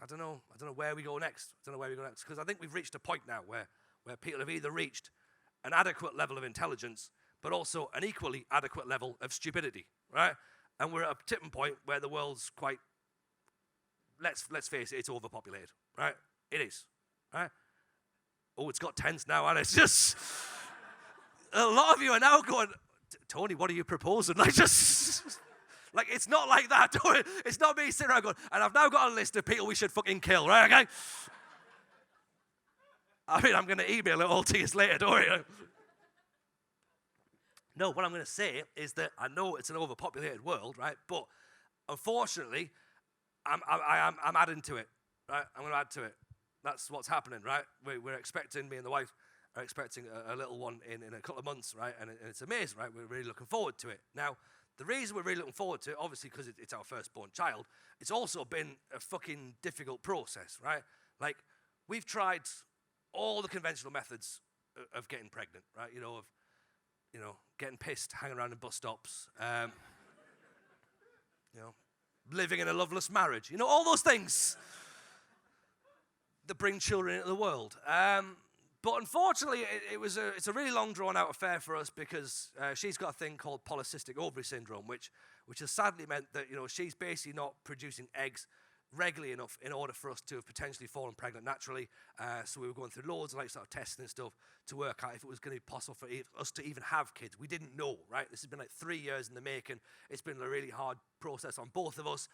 I don't know where we go next. Because I think we've reached a point now where people have either reached an adequate level of intelligence, but also an equally adequate level of stupidity, right? And we're at a tipping point where the world's quite, let's face it, it's overpopulated, right? It is, right? Oh, it's got tense now, and it's just, a lot of you are now going, Tony, what are you proposing? Like, just, like, it's not like that. It's not me sitting around going, and I've now got a list of people we should fucking kill, right? Okay? I mean, I'm going to email it all to you later, don't worry. No, what I'm going to say is that I know it's an overpopulated world, right? But unfortunately, I'm adding to it, right? I'm going to add to it. That's what's happening, right? We're expecting, me and the wife are expecting a little one in a couple of months, right? And it's amazing, right? We're really looking forward to it. Now, the reason we're really looking forward to it, obviously because it's our firstborn child, it's also been a fucking difficult process, right? Like, we've tried all the conventional methods of getting pregnant, right? You know, getting pissed, hanging around in bus stops, living in a loveless marriage, all those things that bring children into the world. But unfortunately, it's a really long, drawn-out affair for us because she's got a thing called polycystic ovary syndrome, which has sadly meant that she's basically not producing eggs regularly enough in order for us to have potentially fallen pregnant naturally. So we were going through loads of sort of testing and stuff to work out if it was going to be possible for us to even have kids. We didn't know, right? This has been like 3 years in the making. It's been a really hard process on both of us.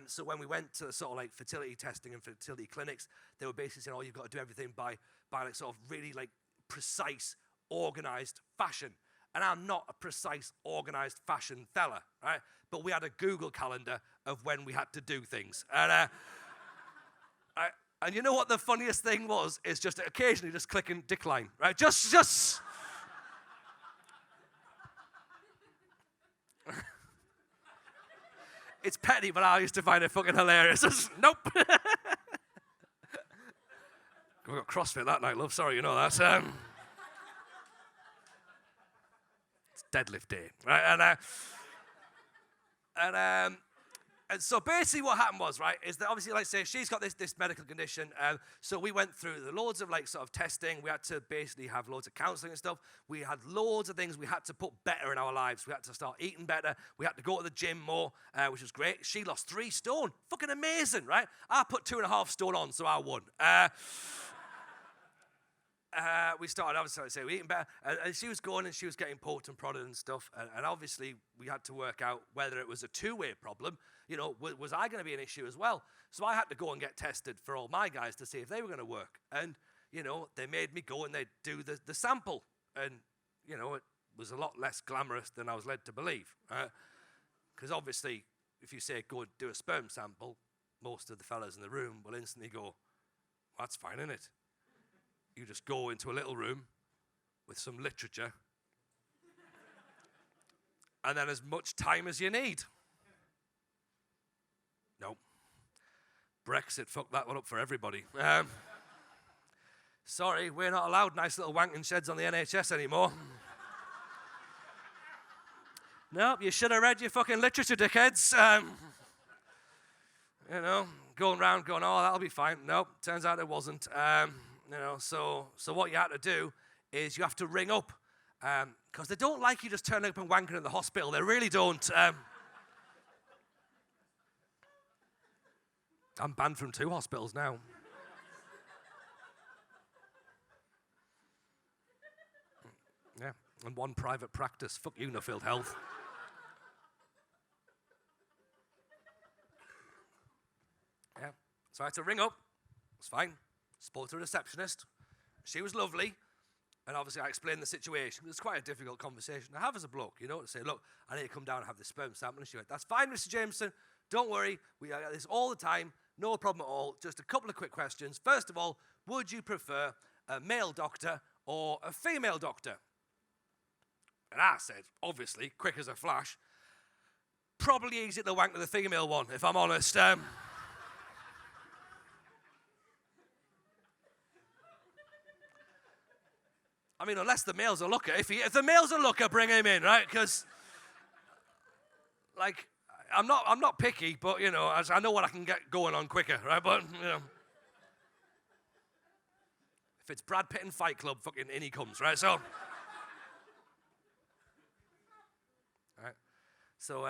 So when we went to sort of like fertility testing and fertility clinics, they were basically saying, you've got to do everything by like sort of really like precise, organized fashion. And I'm not a precise, organized fashion fella, right? But we had a Google calendar of when we had to do things. And and you know what the funniest thing was? Is just occasionally just clicking decline, right? Just. It's petty, but I used to find it fucking hilarious. Nope. We got CrossFit that night, love. Sorry, you know that. Deadlift day, right? And so basically what happened was, right, is that obviously, like I say, she's got this medical condition. So we went through the loads of like sort of testing. We had to basically have loads of counseling and stuff. We had loads of things we had to put better in our lives. We had to start eating better. We had to go to the gym more, which was great. She lost 3 stone. Fucking amazing, right? I put 2.5 stone on, so I won. We started, obviously, like I say, we eating better, and she was going and she was getting poked and prodded and stuff, and obviously we had to work out whether it was a two-way problem. Was I going to be an issue as well? So I had to go and get tested for all my guys to see if they were going to work, and they made me go and they'd do the sample, and it was a lot less glamorous than I was led to believe, because obviously if you say go do a sperm sample, most of the fellas in the room will instantly go, well, that's fine, isn't it? You just go into a little room with some literature and then as much time as you need. No. Brexit fucked that one up for everybody. Sorry, we're not allowed nice little wanking sheds on the NHS anymore. Nope, you should have read your fucking literature, dickheads. Going around going, that'll be fine. Nope, turns out it wasn't. So what you have to do is you have to ring up, because they don't like you just turning up and wanking in the hospital. They really don't. I'm banned from 2 hospitals now. Yeah, and 1 private practice. Fuck you, Nuffield Health. Yeah, so I had to ring up. It's fine. Spoke to a receptionist. She was lovely. And obviously I explained the situation. It was quite a difficult conversation to have as a bloke, to say, look, I need to come down and have this sperm sample. And she went, that's fine, Mr. Jameson. Don't worry. We get this all the time. No problem at all. Just a couple of quick questions. First of all, would you prefer a male doctor or a female doctor? And I said, obviously, quick as a flash, probably easier to wank with the female one, if I'm honest. I mean, unless the male's a looker. If the male's a looker, bring him in, right? Because, like, I'm not picky, but, you know, as I know what I can get going on quicker, right? But, you know, if it's Brad Pitt in Fight Club, fucking in he comes, right? So, right. So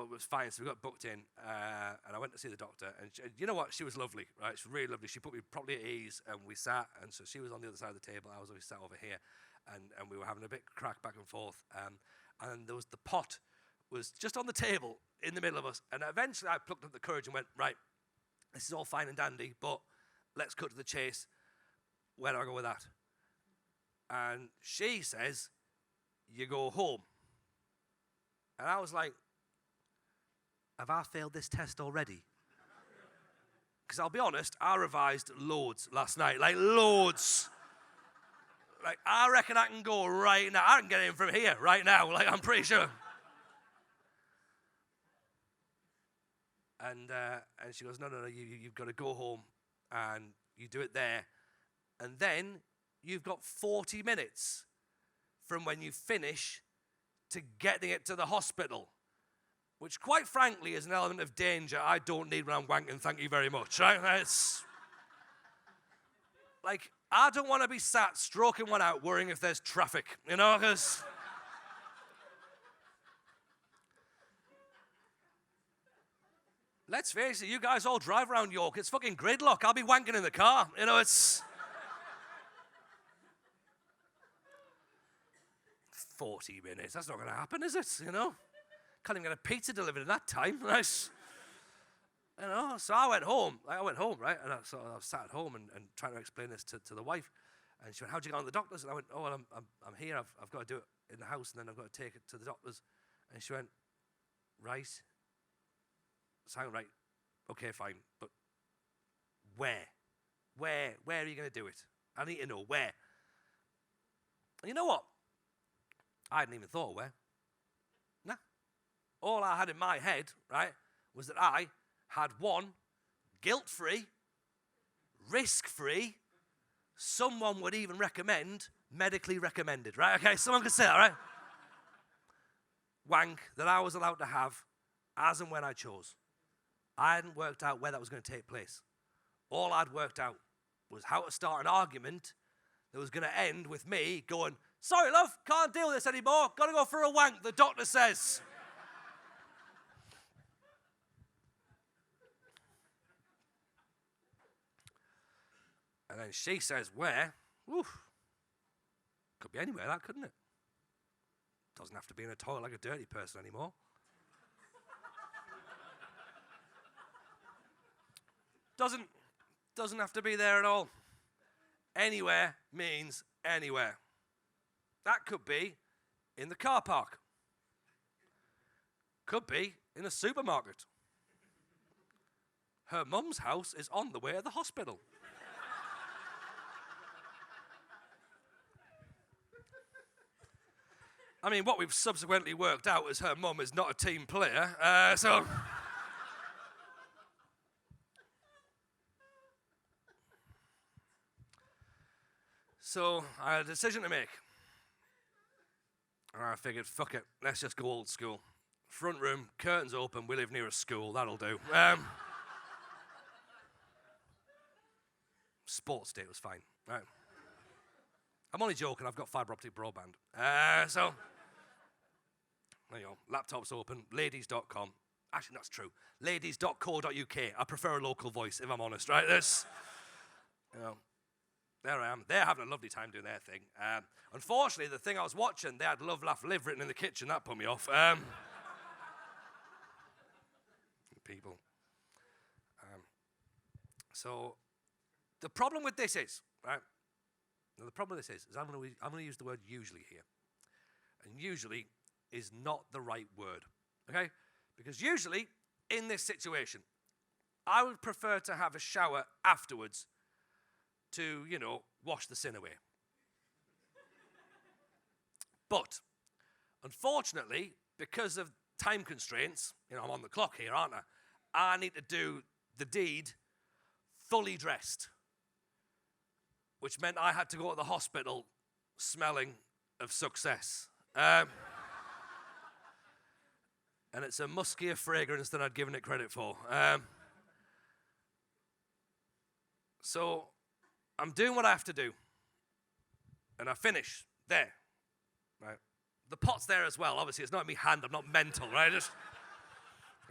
it was fine. So we got booked in, and I went to see the doctor. And you know what? She was lovely, right? She was really lovely. She put me properly at ease, and we sat. And so she was on the other side of the table. I was always sat over here, and we were having a bit crack back and forth. And there was the pot was just on the table in the middle of us. And eventually, I plucked up the courage and went, right, this is all fine and dandy, but let's cut to the chase. Where do I go with that? And she says, you go home. And I was like, have I failed this test already? Because I'll be honest, I revised loads last night, like loads. Like, I reckon I can go right now. I can get in from here right now, like, I'm pretty sure. And she goes, no, you've got to go home, and you do it there. And then you've got 40 minutes from when you finish to getting it to the hospital, which, quite frankly, is an element of danger I don't need when I'm wanking, thank you very much, right? It's like, I don't want to be sat stroking one out worrying if there's traffic, you know, because let's face it, you guys all drive around York, it's fucking gridlock. I'll be wanking in the car, you know, it's 40 minutes, that's not going to happen, is it, you know? Can't even get a pizza delivered in that time. Nice. You know, so I went home, right? And I was sat at home and trying to explain this to the wife. And she went, how'd you get on to the doctors? And I went, oh, well, I'm here. I've got to do it in the house, and then I've got to take it to the doctors. And she went, right. Sound right. Okay, fine. But where? Where are you going to do it? I need to know where. And you know what? I hadn't even thought of where. Nah. All I had in my head, right, was that I had one guilt-free, risk-free, someone would even recommend, medically recommended, right? Okay, someone could say that, right? Wank that I was allowed to have as and when I chose. I hadn't worked out where that was going to take place. All I'd worked out was how to start an argument that was going to end with me going, sorry, love, can't deal with this anymore. Got to go for a wank, the doctor says. And then she says, where? Oof. Could be anywhere, that, couldn't it? Doesn't have to be in a toilet like a dirty person anymore. Doesn't have to be there at all. Anywhere means anywhere. That could be in the car park. Could be in a supermarket. Her mum's house is on the way to the hospital. I mean, what we've subsequently worked out is her mum is not a team player, so... So I had a decision to make. And I figured, fuck it, let's just go old school. Front room, curtains open, we live near a school, that'll do. Sports day was fine, right? I'm only joking, I've got fibre optic broadband. So, there you go, laptop's open, ladies.com. Actually, that's true. Ladies.co.uk. I prefer a local voice, if I'm honest, right? This, you know, there I am. They're having a lovely time doing their thing. Unfortunately, the thing I was watching, they had Love, Laugh, Live written in the kitchen. That put me off. People. So, the problem with this is, right? Now, the problem with this is I'm going to use the word usually here. And usually is not the right word, okay? Because usually, in this situation, I would prefer to have a shower afterwards to, you know, wash the sin away. But, unfortunately, because of time constraints, you know, I'm on the clock here, aren't I? I need to do the deed fully dressed, which meant I had to go to the hospital smelling of success. And it's a muskier fragrance than I'd given it credit for. So I'm doing what I have to do. And I finish there. Right? The pot's there as well. Obviously, it's not in my hand. I'm not mental, right? Just,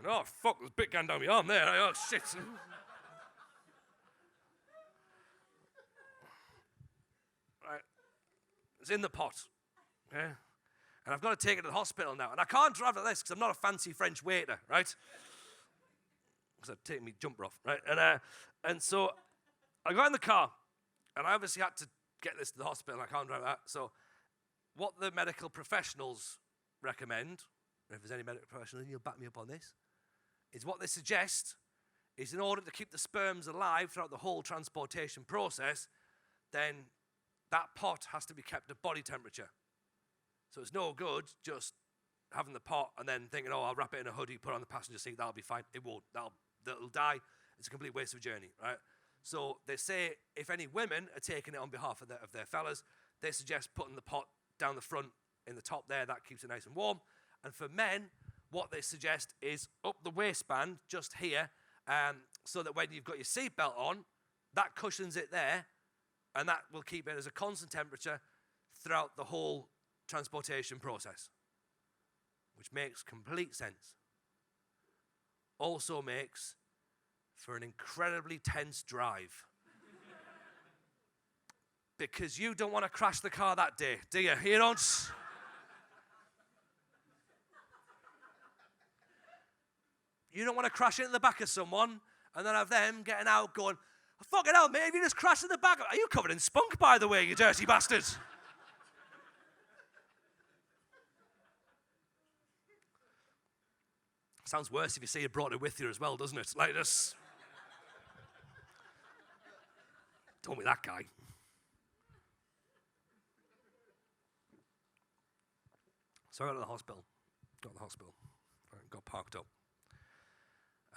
oh, fuck, there's a bit going down my arm there. Oh, shit. Right. It's in the pot. Okay? And I've got to take it to the hospital now. And I can't drive like this because I'm not a fancy French waiter, right? Because I'd take me jumper off, right? And so I got in the car, and I obviously had to get this to the hospital, and I can't drive that. So what the medical professionals recommend, and if there's any medical professional, you'll back me up on this, is what they suggest is in order to keep the sperms alive throughout the whole transportation process, then that pot has to be kept at body temperature. So it's no good just having the pot and then thinking, oh, I'll wrap it in a hoodie, put it on the passenger seat, that'll be fine. It won't. That'll die. It's a complete waste of a journey, right? So they say if any women are taking it on behalf of their fellas, they suggest putting the pot down the front in the top there. That keeps it nice and warm. And for men, what they suggest is up the waistband, just here, so that when you've got your seatbelt on, that cushions it there, and that will keep it as a constant temperature throughout the whole transportation process, which makes complete sense. Also makes for an incredibly tense drive. Because you don't want to crash the car that day, do you? You don't. You don't want to crash into the back of someone and then have them getting out going, oh, fucking hell, mate, have you just crashed in the back? Are you covered in spunk, by the way, you dirty bastard? Sounds worse if you say you brought it with you as well, doesn't it? Like this. Don't be that guy. So I got to the hospital. Got parked up.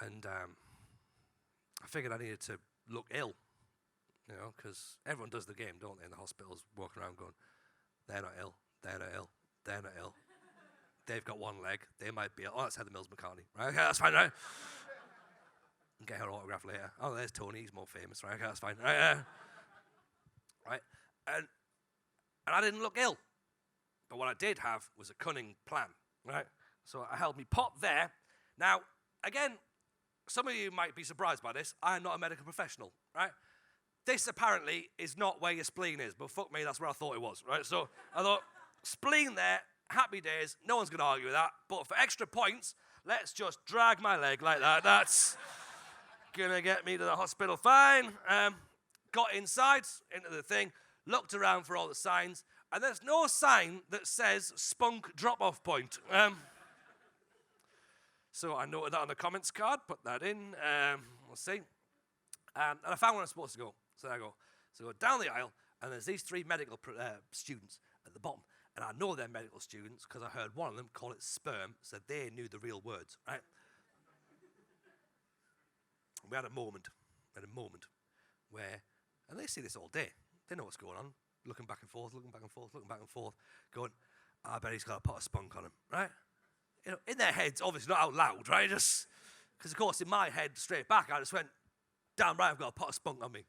And I figured I needed to look ill, you know, because everyone does the game, don't they, in the hospitals, walking around going, they're not ill, they're not ill, they're not ill. They've got one leg, they might be ill. Oh, that's Heather Mills McCartney, right? Okay, that's fine, right? Get her autograph later. Oh, there's Tony, he's more famous, right? Okay, that's fine, right? Right? And I didn't look ill. But what I did have was a cunning plan, right? So I held me pot there. Now, again, some of you might be surprised by this. I am not a medical professional, right? This apparently is not where your spleen is, but fuck me, that's where I thought it was, right? So I thought, spleen there, happy days, no one's going to argue with that. But for extra points, let's just drag my leg like that. That's going to get me to the hospital fine. Got inside, into the thing, looked around for all the signs, and there's no sign that says spunk drop-off point. So I noted that on the comments card, put that in, we'll see. And I found where I'm supposed to go. So there I go. So I go down the aisle, and there's these three medical students at the bottom. And I know they're medical students because I heard one of them call it sperm, so they knew the real words, right? We had a moment where, and they see this all day. They know what's going on, looking back and forth, going, I bet he's got a pot of spunk on him, right? You know, in their heads, obviously not out loud, right? Just because, of course, in my head, straight back, I just went, damn right, I've got a pot of spunk on me.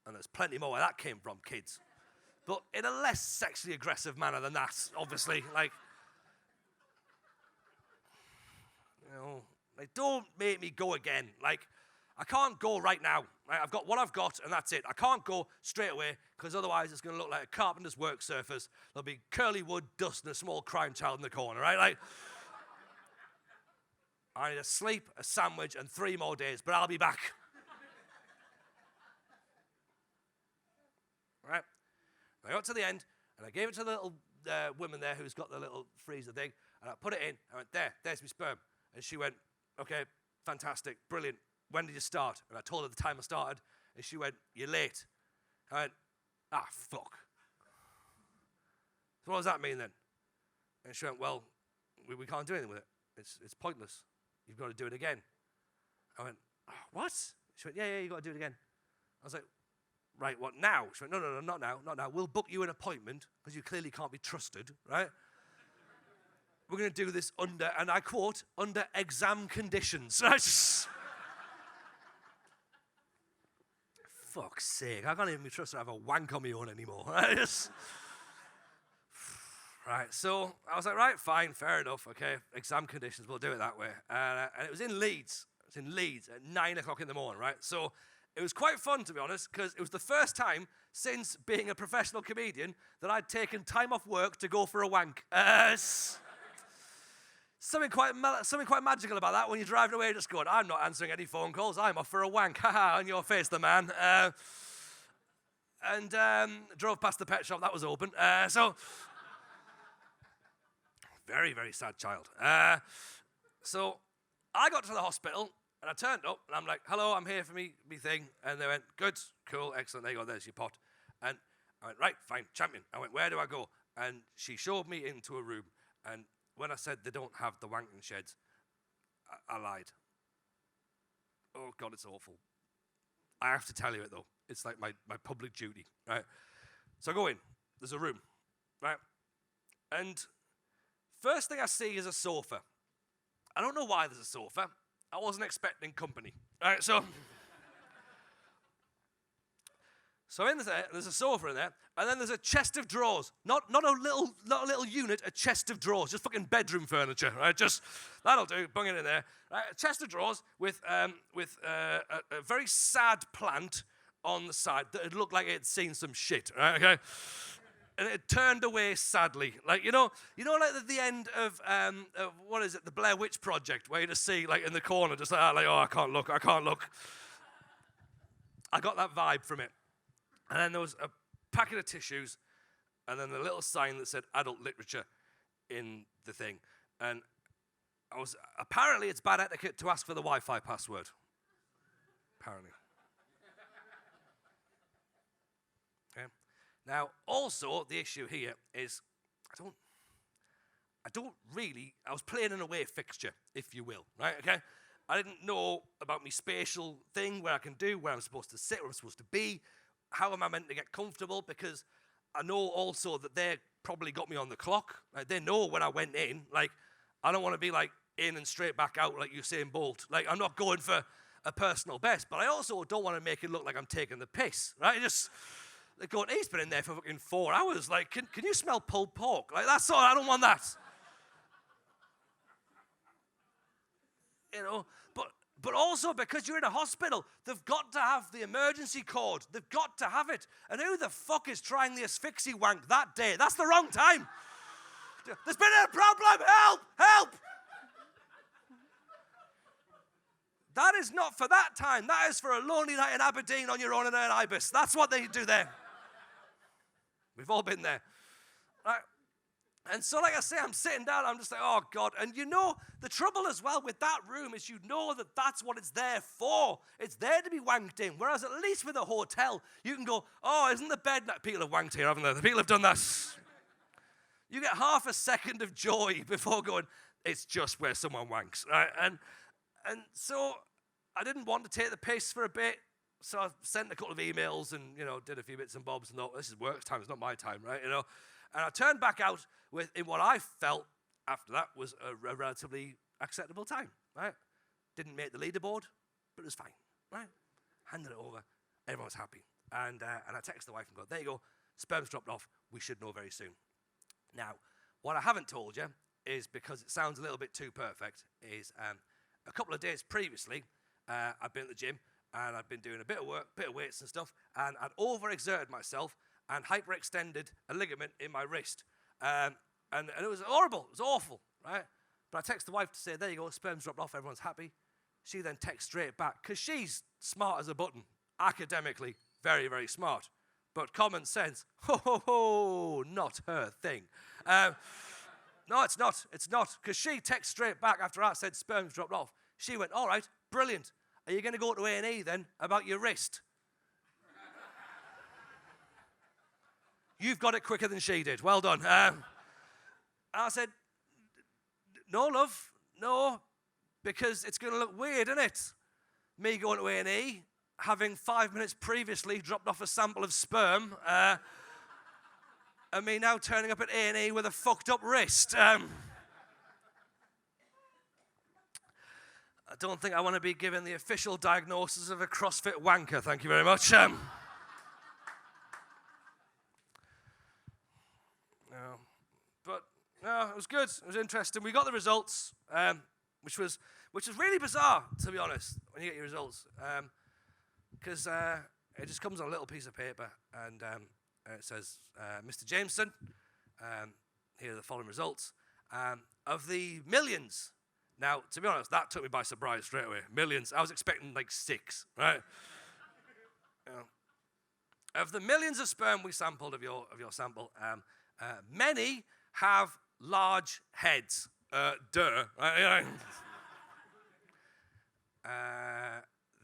And there's plenty more where that came from, kids. But in a less sexually aggressive manner than that, obviously. Like, you know, like, don't make me go again. Like, I can't go right now. Right? I've got what I've got, and that's it. I can't go straight away, because otherwise it's going to look like a carpenter's work surface. There'll be curly wood, dust, and a small crime child in the corner, right? Like, I need a sleep, a sandwich, and 3 more days, but I'll be back. Right? I got to the end, and I gave it to the little woman there who's got the little freezer thing, and I put it in. I went, there's my sperm. And she went, okay, fantastic, brilliant. When did you start? And I told her the time I started, and she went, you're late. I went, fuck. So what does that mean then? And she went, well, we can't do anything with it. It's pointless. You've got to do it again. I went, what? She went, yeah, you've got to do it again. I was like, right, what, now? She went, no, not now. We'll book you an appointment, because you clearly can't be trusted, right? we're going to do this under, and I quote, under exam conditions. I just... Fuck's sake, I can't even be trusted to have a wank on my own anymore. Right, so I was like, right, fine, fair enough, okay, exam conditions, we'll do it that way. And it was in Leeds. It was in Leeds at 9 o'clock in the morning, right? So it was quite fun, to be honest, because it was the first time since being a professional comedian that I'd taken time off work to go for a wank. Something quite magical about that when you're driving away just going, I'm not answering any phone calls, I'm off for a wank. Haha, on your face, the man. Drove past the pet shop, that was open. So, very, very sad child. So, I got to the hospital, and I turned up, and I'm like, hello, I'm here for me thing. And they went, good, cool, excellent, there you go, there's your pot. And I went, right, fine, champion. I went, where do I go? And she showed me into a room, and when I said they don't have the wanking sheds, I lied. Oh, God, it's awful. I have to tell you it, though. It's like my public duty, right? So I go in. There's a room, right? And first thing I see is a sofa. I don't know why there's a sofa. I wasn't expecting company, right? So in there, there's a sofa in there, and then there's a chest of drawers. Not a little unit, a chest of drawers. Just fucking bedroom furniture, right? Just, that'll do, bung it in there. Right? A chest of drawers with a very sad plant on the side that it looked like it had seen some shit, right? Okay? And it turned away sadly. Like, you know, like at the end of what is it, the Blair Witch Project, where you just see, like, in the corner, just like, oh, I can't look. I got that vibe from it. And then there was a packet of tissues, and then a little sign that said adult literature in the thing. And apparently it's bad etiquette to ask for the Wi-Fi password. Apparently. Okay. Now, also, the issue here is, I was playing an away fixture, if you will, right, okay? I didn't know about my spatial thing, where I can do, where I'm supposed to sit, where I'm supposed to be. How am I meant to get comfortable? Because I know also that they probably got me on the clock. Like, they know when I went in. Like, I don't want to be, like, in and straight back out like Usain Bolt. Like, I'm not going for a personal best, but I also don't want to make it look like I'm taking the piss, right? They're going, he's been in there for fucking 4 hours. Like, can you smell pulled pork? Like, that's all. I don't want that. You know, but also because you're in a hospital, they've got to have the emergency cord. They've got to have it. And who the fuck is trying the asphyxie wank that day? That's the wrong time. There's been a problem. Help! That is not for that time. That is for a lonely night in Aberdeen on your own in an ibis. That's what they do there. We've all been there. Right? And so, like I say, I'm sitting down, I'm just like, oh, God. And you know, the trouble as well with that room is you know that that's what it's there for. It's there to be wanked in. Whereas at least with a hotel, you can go, oh, isn't the bed... People have wanked here, haven't they? The people have done that. You get half a second of joy before going, it's just where someone wanks. Right? And so I didn't want to take the piss for a bit. So I sent a couple of emails and, you know, did a few bits and bobs and thought, this is work time, it's not my time, right? You know. And I turned back out in what I felt after that was a relatively acceptable time, right? Didn't make the leaderboard, but it was fine, right? Handed it over, everyone was happy. And I texted the wife and go, there you go, sperm's dropped off, we should know very soon. Now, what I haven't told you is, because it sounds a little bit too perfect, is a couple of days previously, I'd been at the gym, and I'd been doing a bit of work, bit of weights and stuff, and I'd overexerted myself and hyperextended a ligament in my wrist. And it was horrible. It was awful, right? But I text the wife to say, there you go, sperm's dropped off, everyone's happy. She then texts straight back, because she's smart as a button, academically very, very smart. But common sense, not her thing. No, it's not, because she texts straight back after I said sperm's dropped off. She went, all right, brilliant. Are you going to go to A&E then about your wrist? You've got it quicker than she did. Well done. I said, no, love, no, because it's going to look weird, isn't it? Me going to A&E, having 5 minutes previously dropped off a sample of sperm, and me now turning up at A&E with a fucked up wrist. I don't think I want to be given the official diagnosis of a CrossFit wanker. Thank you very much. No. But no, it was good. It was interesting. We got the results, which was really bizarre, to be honest, when you get your results, because it just comes on a little piece of paper, and it says, Mr. Jameson, here are the following results. Of the millions, now, to be honest, that took me by surprise straight away. Millions. I was expecting like 6, right? Of the millions of sperm we sampled of your sample, many have large heads. Duh. Right?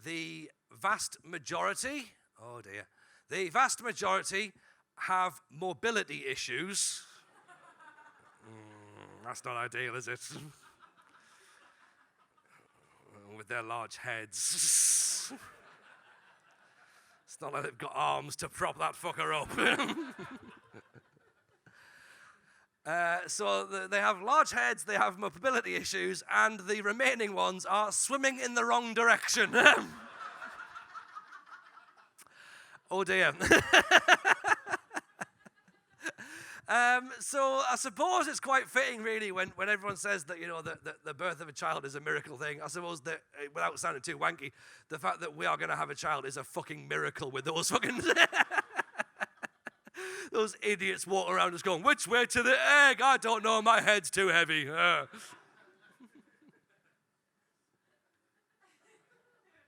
The vast majority, oh dear, the vast majority have mobility issues. That's not ideal, is it? With their large heads. It's not like they've got arms to prop that fucker up. So they have large heads, they have mobility issues, and the remaining ones are swimming in the wrong direction. Oh dear. So I suppose it's quite fitting, really, when everyone says that, you know, that the birth of a child is a miracle thing. I suppose that, without sounding too wanky, the fact that we are going to have a child is a fucking miracle with those fucking... those idiots walking around just going, which way to the egg? I don't know, my head's too heavy.